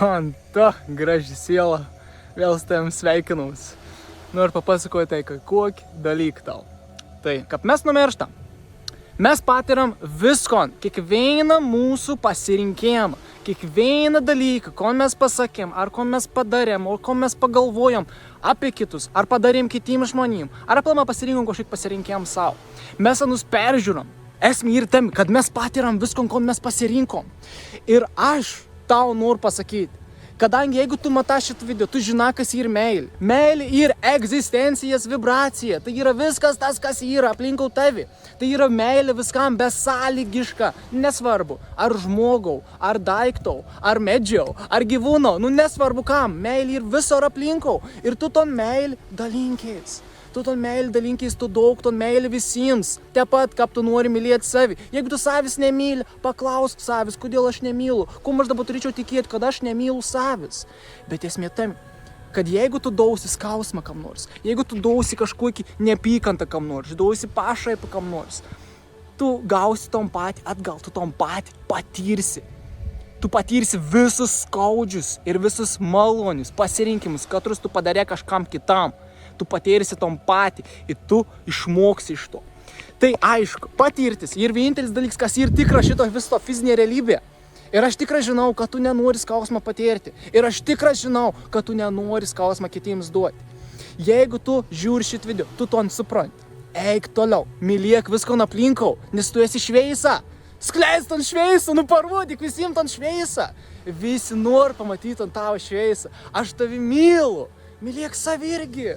Konta, graži siela, vėl su tavim sveikinaus. Noriu papasakoti tai, kokį dalyką tau. Tai, kaip mes numirštam, mes patiriam viskon, kiekvieną mūsų pasirinkimą, kiekvieną dalyką, ko mes pasakėm, ar ko mes padarėm, ar ko mes pagalvojom apie kitus, ar padarėm kitiem žmonėm, ar aplamai pasirinkom kažkaip pasirinkėm savo. Mes anus peržiūram. Esmė ir tam, kad mes patiriam viskon, ko mes pasirinkom. Ir aš tau noriu pasakyti, kadangi jeigu tu matai šitą video, tu žinai, kas yra meilė. Meilė yra egzistencijos vibracija. Tai yra viskas tas, kas yra aplinkau tavi. Tai yra meilė viskam besąlygiška. Nesvarbu, ar žmogau, ar daiktau, ar medžiau, ar gyvūnau. Nesvarbu kam. Meilė yra visur aplinkau. Ir tu ton meilė dalinkės. Tu ton meilį dalinkės, tu daug ton meilį visiems. Taip pat, kaip tu nori mylėti savi. Jeigu tu savis nemyli, paklausk savis, kodėl aš nemylu. Kuo aš dabar turėčiau tikėti, kad aš nemylu savis. Bet esmė tam, kad jeigu tu dausi skausmą kam nors, jeigu tu dausi kažkokį neapykantą kam nors, dausi pašaipą kam nors, tu gausi tom patį atgal, tu tom patį patirsi. Tu patirsi visus skaudžius ir visus malonius pasirinkimus, katrus tu padarė kažkam kitam. Tu patirsi tom patį ir tu išmoksi iš to. Tai aišku, patirtis ir vienintelis dalykas, kas yra tikra šito viso fizinė realybė. Ir aš tikrai žinau, kad tu nenori skausmą patirti. Ir aš tikrai žinau, kad tu nenori skausmą kitiems duoti. Jeigu tu žiūri šitą video, tu to supranti. Eik toliau, mylėk visko aplinkau, nes tu esi šviesa. Skleisk ton šviesą, parodyk visiems ton šviesą. Visi nori pamatyti ton tavo šviesą. Aš tavi mylu. Mylėk savi irgi.